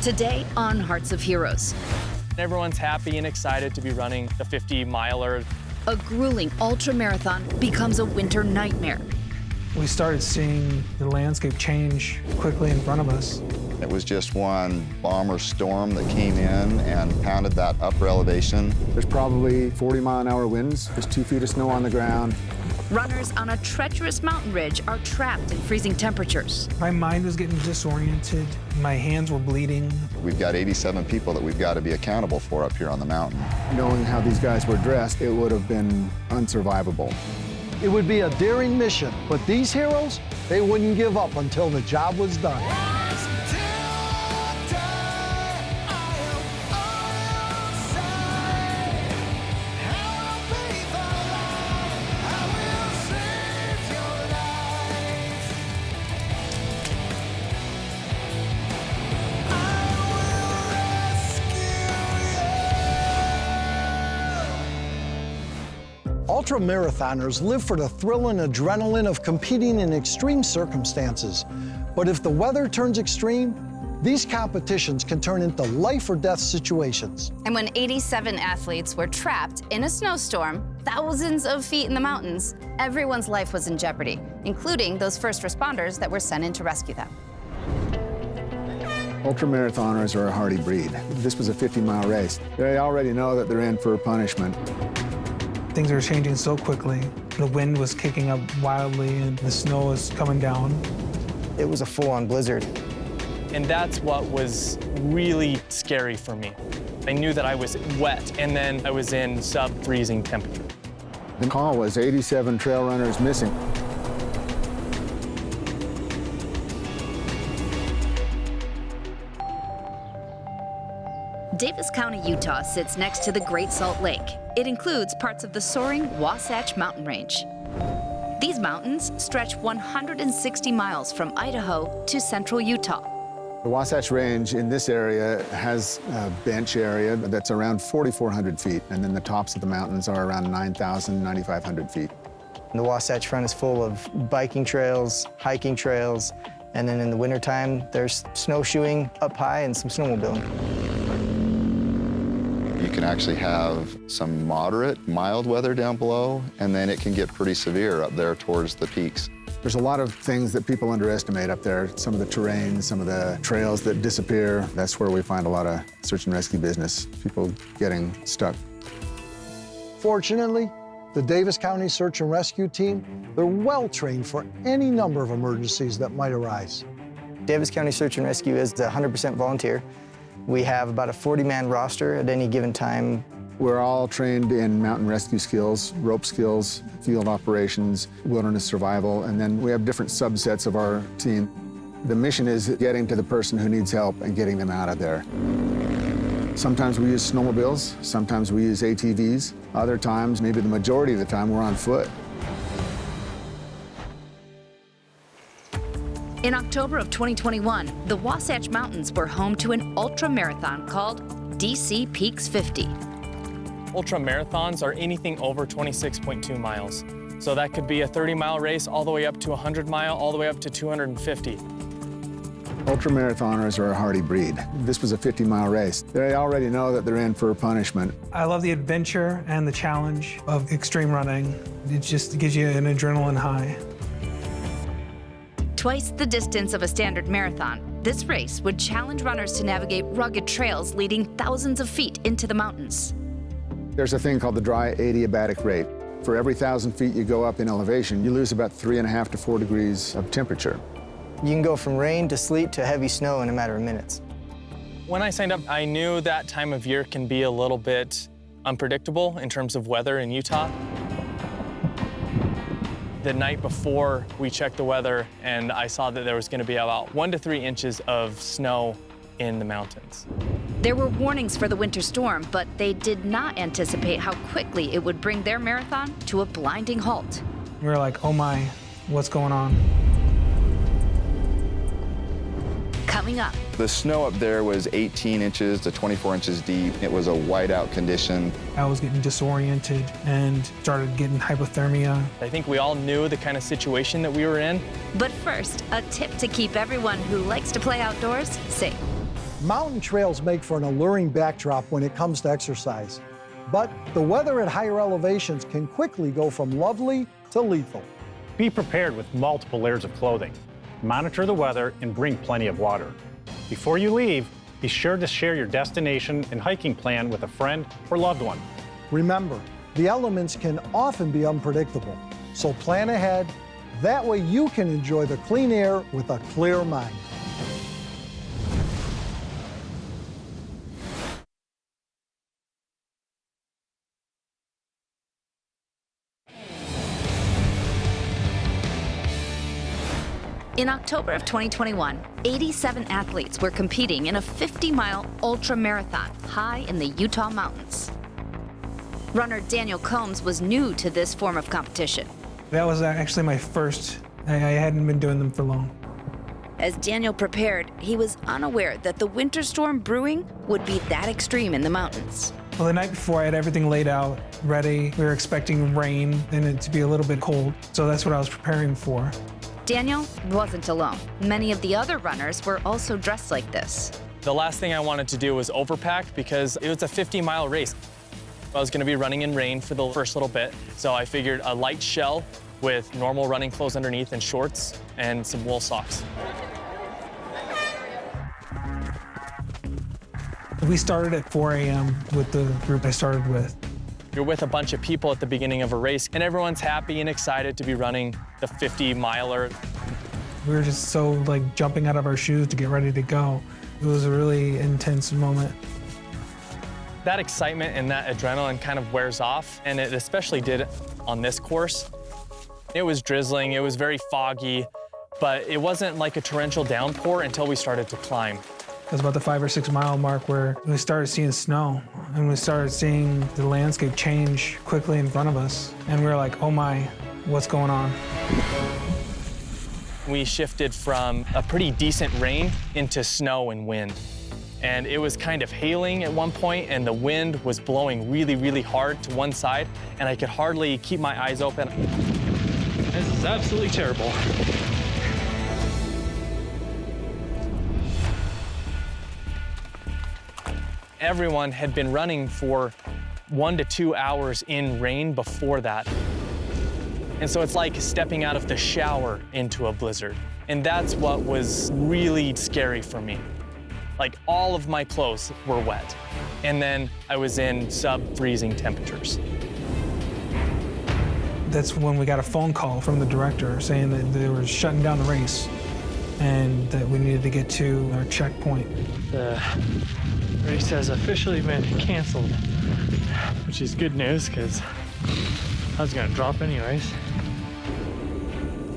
Today on Hearts of Heroes. Everyone's happy and excited to be running the 50-miler. A grueling ultra-marathon becomes a winter nightmare. We started seeing the landscape change quickly in front of us. It was just one bomber storm that came in and pounded that upper elevation. There's probably 40-mile-an-hour winds. There's 2 feet of snow on the ground. Runners on a treacherous mountain ridge are trapped in freezing temperatures. My mind was getting disoriented. My hands were bleeding. We've got 87 people that we've got to be accountable for up here on the mountain. Knowing how these guys were dressed, it would have been unsurvivable. It would be a daring mission, but these heroes, they wouldn't give up until the job was done. Ultra-marathoners live for the thrill and adrenaline of competing in extreme circumstances. But if the weather turns extreme, these competitions can turn into life or death situations. And when 87 athletes were trapped in a snowstorm, thousands of feet in the mountains, everyone's life was in jeopardy, including those first responders that were sent in to rescue them. Ultramarathoners are a hardy breed. This was a 50-mile race. They already know that they're in for punishment. Things were changing so quickly. The wind was kicking up wildly and the snow was coming down. It was a full-on blizzard. And that's what was really scary for me. I knew that I was wet, and then I was in sub-freezing temperature. The call was 87 trail runners missing. Davis County, Utah sits next to the Great Salt Lake. It includes parts of the soaring Wasatch Mountain Range. These mountains stretch 160 miles from Idaho to central Utah. The Wasatch Range in this area has a bench area that's around 4,400 feet, and then the tops of the mountains are around 9,000, 9,500 feet. The Wasatch Front is full of biking trails, hiking trails, and then in the wintertime, there's snowshoeing up high and some snowmobiling. You can actually have some moderate, mild weather down below, and then it can get pretty severe up there towards the peaks. There's a lot of things that people underestimate up there. Some of the terrain, some of the trails that disappear. That's where we find a lot of search and rescue business, people getting stuck. Fortunately, the Davis County Search and Rescue Team, they're well trained for any number of emergencies that might arise. Davis County Search and Rescue is 100% volunteer. We have about a 40-man roster at any given time. We're all trained in mountain rescue skills, rope skills, field operations, wilderness survival, and then we have different subsets of our team. The mission is getting to the person who needs help and getting them out of there. Sometimes we use snowmobiles, sometimes we use ATVs, other times, maybe the majority of the time, we're on foot. In October of 2021, the Wasatch Mountains were home to an ultra-marathon called DC Peaks 50. Ultra-marathons are anything over 26.2 miles. So that could be a 30-mile race all the way up to 100-mile, all the way up to 250. Ultramarathoners are a hardy breed. This was a 50-mile race. They already know that they're in for punishment. I love the adventure and the challenge of extreme running. It just gives you an adrenaline high. Twice the distance of a standard marathon, this race would challenge runners to navigate rugged trails leading thousands of feet into the mountains. There's a thing called the dry adiabatic rate. For every 1,000 feet you go up in elevation, you lose about 3.5 to 4 degrees of temperature. You can go from rain to sleet to heavy snow in a matter of minutes. When I signed up, I knew that time of year can be a little bit unpredictable in terms of weather in Utah. The night before, we checked the weather, and I saw that there was going to be about 1 to 3 inches of snow in the mountains. There were warnings for the winter storm, but they did not anticipate how quickly it would bring their marathon to a blinding halt. We were like, oh my, what's going on? Coming up, The snow up there was 18 inches to 24 inches deep. It was a whiteout condition. I was getting disoriented and started getting hypothermia. I think we all knew the kind of situation that we were in. but first, a tip to keep everyone who likes to play outdoors safe. Mountain trails make for an alluring backdrop when it comes to exercise. But the weather at higher elevations can quickly go from lovely to lethal. Be prepared with multiple layers of clothing. Monitor the weather and bring plenty of water. Before you leave, be sure to share your destination and hiking plan with a friend or loved one. Remember, the elements can often be unpredictable, so plan ahead. That way you can enjoy the clean air with a clear mind. In October of 2021, 87 athletes were competing in a 50-mile ultra-marathon high in the Utah mountains. Runner Daniel Combs was new to this form of competition. That was actually my first. I hadn't been doing them for long. As Daniel prepared, he was unaware that the winter storm brewing would be that extreme in the mountains. Well, the night before, I had everything laid out, ready. We were expecting rain and it to be a little bit cold, so that's what I was preparing for. Daniel wasn't alone. Many of the other runners were also dressed like this. The last thing I wanted to do was overpack because it was a 50-mile race. I was gonna be running in rain for the first little bit, so I figured a light shell with normal running clothes underneath and shorts and some wool socks. We started at 4 a.m. with the group I started with. You're with a bunch of people at the beginning of a race, and everyone's happy and excited to be running the 50-miler. We were just so jumping out of our shoes to get ready to go. It was a really intense moment. That excitement and that adrenaline kind of wears off, and it especially did on this course. It was drizzling, it was very foggy, but it wasn't like a torrential downpour until we started to climb. It was about the 5 or 6 mile mark where we started seeing snow, and we started seeing the landscape change quickly in front of us. And we were like, oh my, what's going on? We shifted from a pretty decent rain into snow and wind. And it was kind of hailing at one point, and the wind was blowing really, really hard to one side, and I could hardly keep my eyes open. This is absolutely terrible. Everyone had been running for 1 to 2 hours in rain before that. And so it's like stepping out of the shower into a blizzard. And that's what was really scary for me. Like, all of my clothes were wet. And then I was in sub-freezing temperatures. That's when we got a phone call from the director saying that they were shutting down the race and that we needed to get to our checkpoint. The race has officially been canceled, which is good news because I was gonna drop anyways.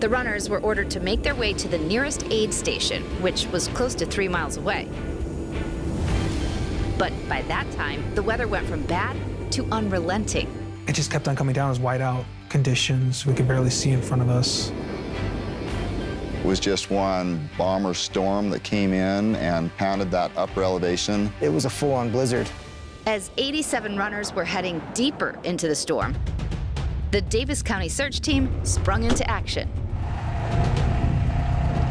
The runners were ordered to make their way to the nearest aid station, which was close to 3 miles away. But by that time, the weather went from bad to unrelenting. It just kept on coming down. It was whiteout conditions. We could barely see in front of us. It was just one bomber storm that came in and pounded that upper elevation. It was a full-on blizzard. As 87 runners were heading deeper into the storm, the Davis County search team sprung into action.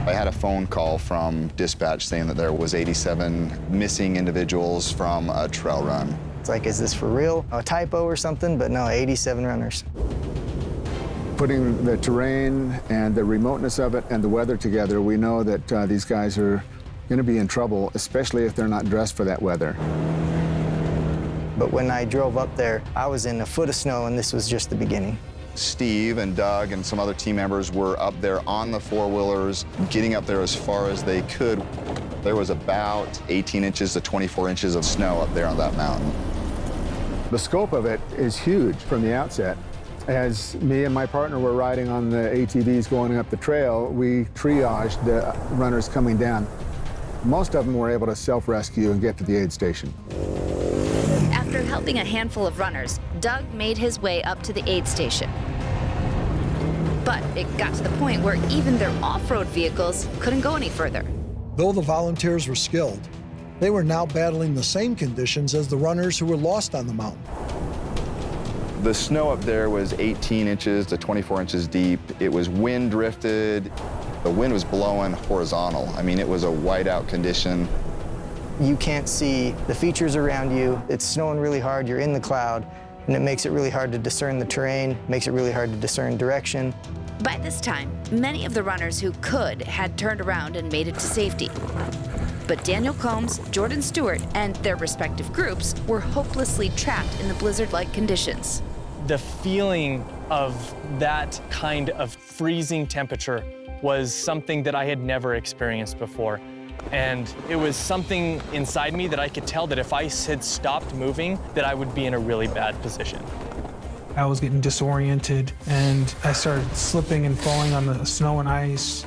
I had a phone call from dispatch saying that there was 87 missing individuals from a trail run. It's like, is this for real? A typo or something? But no, 87 runners. Putting the terrain and the remoteness of it and the weather together, we know that these guys are going to be in trouble, especially if they're not dressed for that weather. But when I drove up there, I was in a foot of snow, and this was just the beginning. Steve and Doug and some other team members were up there on the four-wheelers, getting up there as far as they could. There was about 18 inches to 24 inches of snow up there on that mountain. The scope of it is huge from the outset. As me and my partner were riding on the ATVs going up the trail, we triaged the runners coming down. Most of them were able to self-rescue and get to the aid station. After helping a handful of runners, Doug made his way up to the aid station. But it got to the point where even their off-road vehicles couldn't go any further. Though the volunteers were skilled, they were now battling the same conditions as the runners who were lost on the mountain. The snow up there was 18 inches to 24 inches deep. It was wind drifted. The wind was blowing horizontal. I mean, it was a whiteout condition. You can't see the features around you. It's snowing really hard, you're in the cloud, and it makes it really hard to discern the terrain, makes it really hard to discern direction. By this time, many of the runners who could had turned around and made it to safety. But Daniel Combs, Jordan Stewart, and their respective groups were hopelessly trapped in the blizzard-like conditions. The feeling of that kind of freezing temperature was something that I had never experienced before. And it was something inside me that I could tell that if I had stopped moving, that I would be in a really bad position. I was getting disoriented, and I started slipping and falling on the snow and ice,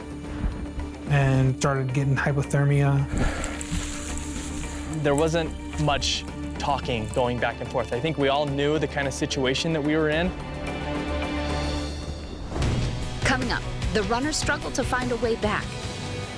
and started getting hypothermia. There wasn't much talking going back and forth. I think we all knew the kind of situation that we were in. Coming up, the runners struggled to find a way back.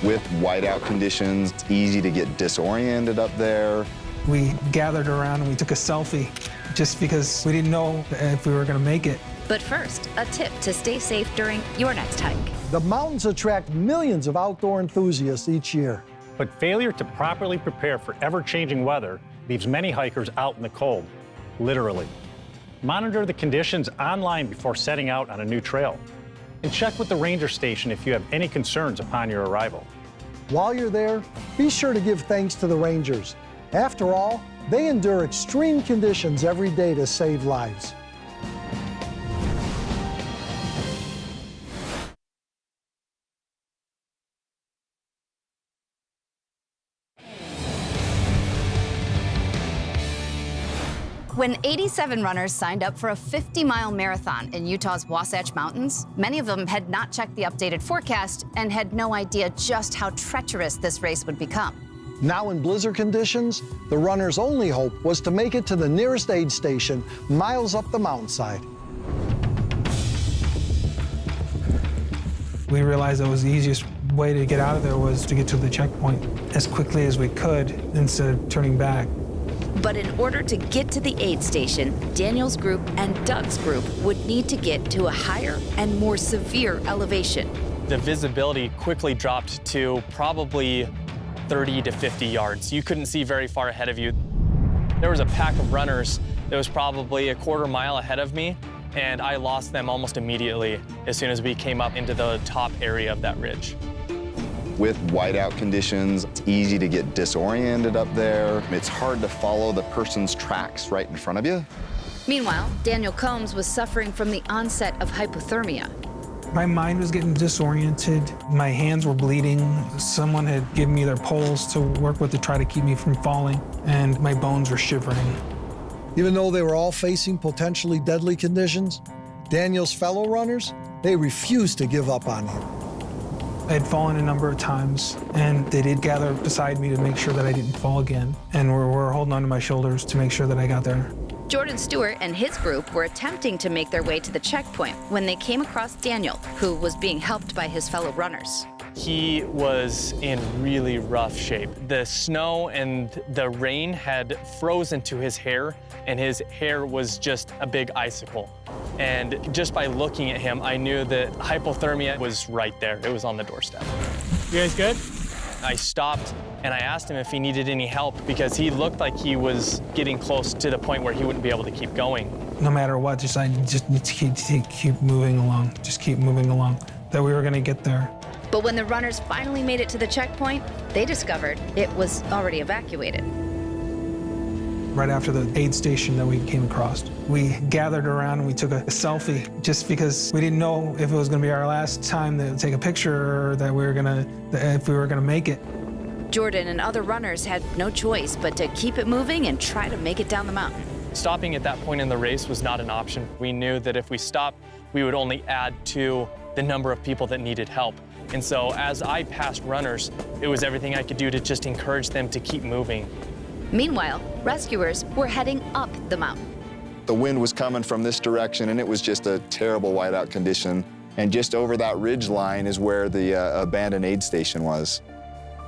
With whiteout conditions, it's easy to get disoriented up there. We gathered around and we took a selfie just because we didn't know if we were going to make it. But first, a tip to stay safe during your next hike. The mountains attract millions of outdoor enthusiasts each year. But failure to properly prepare for ever-changing weather leaves many hikers out in the cold, literally. Monitor the conditions online before setting out on a new trail. And check with the ranger station if you have any concerns upon your arrival. While you're there, be sure to give thanks to the rangers. After all, they endure extreme conditions every day to save lives. When 87 runners signed up for a 50-mile marathon in Utah's Wasatch Mountains, many of them had not checked the updated forecast and had no idea just how treacherous this race would become. Now in blizzard conditions, the runners' only hope was to make it to the nearest aid station miles up the mountainside. We realized that was the easiest way to get out of there was to get to the checkpoint as quickly as we could instead of turning back. But in order to get to the aid station, Daniel's group and Doug's group would need to get to a higher and more severe elevation. The visibility quickly dropped to probably 30 to 50 yards. You couldn't see very far ahead of you. There was a pack of runners that was probably a quarter mile ahead of me, and I lost them almost immediately as soon as we came up into the top area of that ridge. With whiteout conditions, it's easy to get disoriented up there. It's hard to follow the person's tracks right in front of you. Meanwhile, Daniel Combs was suffering from the onset of hypothermia. My mind was getting disoriented. My hands were bleeding. Someone had given me their poles to work with to try to keep me from falling, and my bones were shivering. Even though they were all facing potentially deadly conditions, Daniel's fellow runners, they refused to give up on him. I had fallen a number of times, and they did gather beside me to make sure that I didn't fall again, and were holding onto my shoulders to make sure that I got there. Jordan Stewart and his group were attempting to make their way to the checkpoint when they came across Daniel, who was being helped by his fellow runners. He was in really rough shape. The snow and the rain had frozen to his hair, and his hair was just a big icicle. And just by looking at him, I knew that hypothermia was right there. It was on the doorstep. You guys good? I stopped and I asked him if he needed any help because he looked like he was getting close to the point where he wouldn't be able to keep going. No matter what, I just need to keep moving along. Just keep moving along, that we were gonna get there. But when the runners finally made it to the checkpoint, they discovered it was already evacuated. Right after the aid station that we came across, we gathered around and we took a selfie just because we didn't know if it was gonna be our last time to take a picture or that if we were gonna make it. Jordan and other runners had no choice but to keep it moving and try to make it down the mountain. Stopping at that point in the race was not an option. We knew that if we stopped, we would only add to the number of people that needed help. And so as I passed runners, it was everything I could do to just encourage them to keep moving. Meanwhile, rescuers were heading up the mountain. The wind was coming from this direction, and it was just a terrible whiteout condition. And just over that ridge line is where the abandoned aid station was.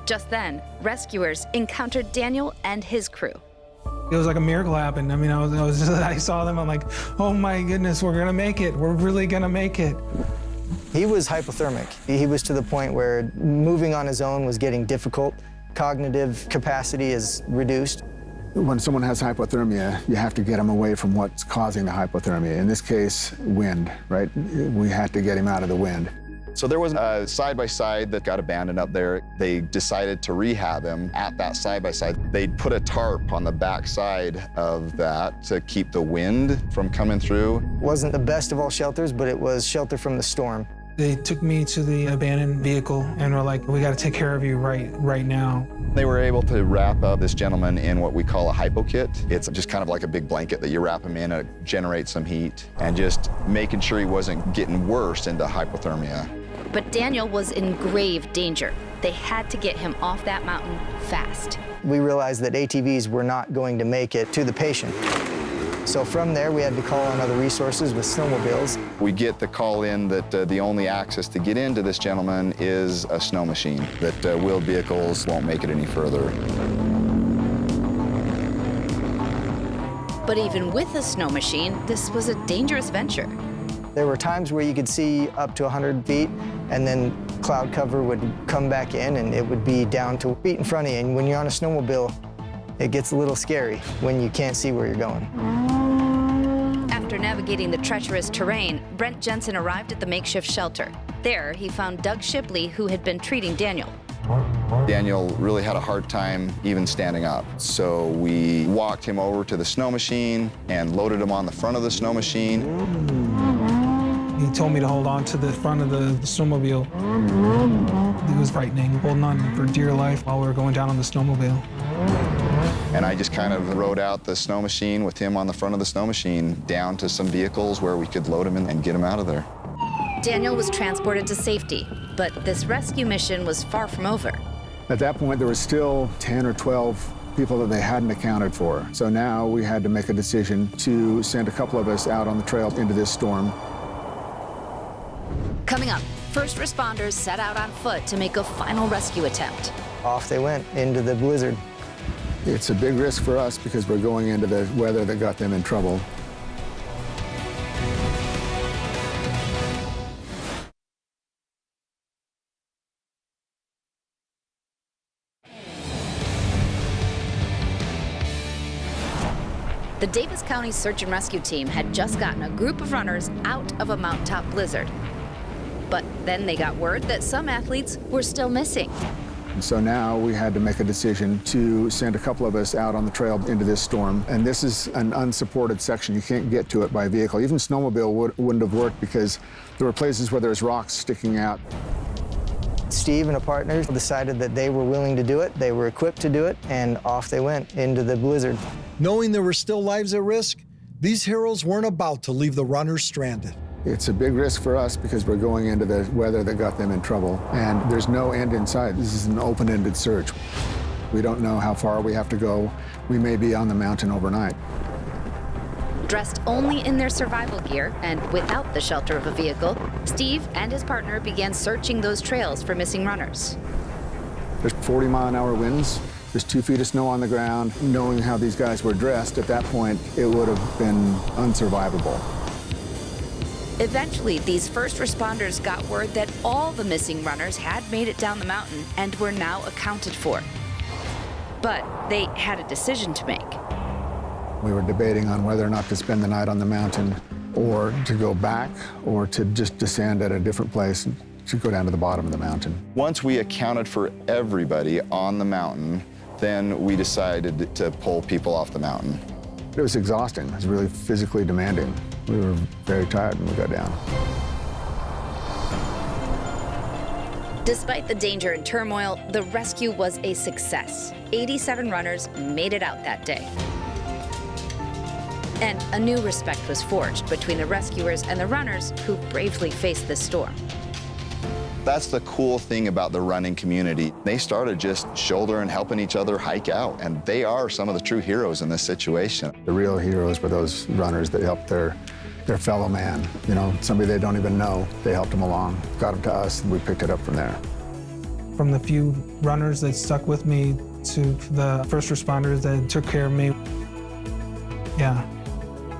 Just then, rescuers encountered Daniel and his crew. It was like a miracle happened. I mean, I saw them, I'm like, oh my goodness, we're gonna make it. We're really gonna make it. He was hypothermic. He was to the point where moving on his own was getting difficult. Cognitive capacity is reduced. When someone has hypothermia, you have to get them away from what's causing the hypothermia. In this case, wind, right? We had to get him out of the wind. So there was a side-by-side that got abandoned up there. They decided to rehab him at that side-by-side. They'd put a tarp on the back side of that to keep the wind from coming through. Wasn't the best of all shelters, but it was shelter from the storm. They took me to the abandoned vehicle and were like, we got to take care of you right now. They were able to wrap up this gentleman in what we call a hypo kit. It's just kind of like a big blanket that you wrap him in, it generates some heat, and just making sure he wasn't getting worse into hypothermia. But Daniel was in grave danger. They had to get him off that mountain fast. We realized that ATVs were not going to make it to the patient. So from there, we had to call on other resources with snowmobiles. We get the call in that the only access to get into this gentleman is a snow machine, that wheeled vehicles won't make it any further. But even with a snow machine, this was a dangerous venture. There were times where you could see up to 100 feet, and then cloud cover would come back in, and it would be down to feet in front of you. And when you're on a snowmobile, it gets a little scary when you can't see where you're going. After navigating the treacherous terrain, Brent Jensen arrived at the makeshift shelter. There, he found Doug Shipley, who had been treating Daniel. Daniel really had a hard time even standing up. So we walked him over to the snow machine and loaded him on the front of the snow machine. He told me to hold on to the front of the snowmobile. It was frightening, holding on for dear life while we were going down on the snowmobile. And I just kind of rode out the snow machine with him on the front of the snow machine down to some vehicles where we could load him in and get him out of there. Daniel was transported to safety, but this rescue mission was far from over. At that point, there was still 10 or 12 people that they hadn't accounted for. So now we had to make a decision to send a couple of us out on the trail into this storm. Coming up, first responders set out on foot to make a final rescue attempt. Off they went into the blizzard. It's a big risk for us because we're going into the weather that got them in trouble. The Davis County Search and Rescue Team had just gotten a group of runners out of a mountaintop blizzard. But then they got word that some athletes were still missing. So now we had to make a decision to send a couple of us out on the trail into this storm. And this is an unsupported section. You can't get to it by vehicle. Even snowmobile wouldn't have worked because there were places where there's rocks sticking out. Steve and a partner decided that they were willing to do it, they were equipped to do it, and off they went into the blizzard. Knowing there were still lives at risk, these heroes weren't about to leave the runners stranded. It's a big risk for us because we're going into the weather that got them in trouble, and there's no end in sight. This is an open-ended search. We don't know how far we have to go. We may be on the mountain overnight. Dressed only in their survival gear and without the shelter of a vehicle, Steve and his partner began searching those trails for missing runners. There's 40-mile-an-hour winds. There's 2 feet of snow on the ground. Knowing how these guys were dressed at that point, it would have been unsurvivable. Eventually, these first responders got word that all the missing runners had made it down the mountain and were now accounted for. But they had a decision to make. We were debating on whether or not to spend the night on the mountain or to go back or to just descend at a different place to go down to the bottom of the mountain. Once we accounted for everybody on the mountain, then we decided to pull people off the mountain. It was exhausting. It was really physically demanding. We were very tired when we got down. Despite the danger and turmoil, the rescue was a success. 87 runners made it out that day. And a new respect was forged between the rescuers and the runners who bravely faced this storm. That's the cool thing about the running community. They started just shouldering, helping each other hike out, and they are some of the true heroes in this situation. The real heroes were those runners that helped their fellow man. You know, somebody they don't even know. They helped them along, got them to us, and we picked it up from there. From the few runners that stuck with me to the first responders that took care of me, yeah,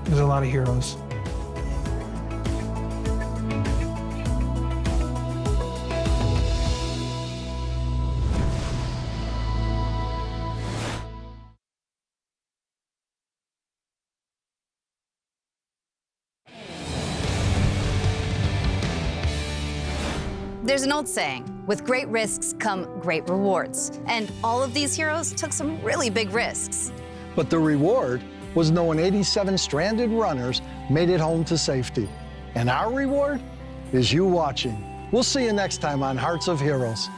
there's a lot of heroes. There's an old saying, with great risks come great rewards. And all of these heroes took some really big risks. But the reward was knowing 87 stranded runners made it home to safety. And our reward is you watching. We'll see you next time on Hearts of Heroes.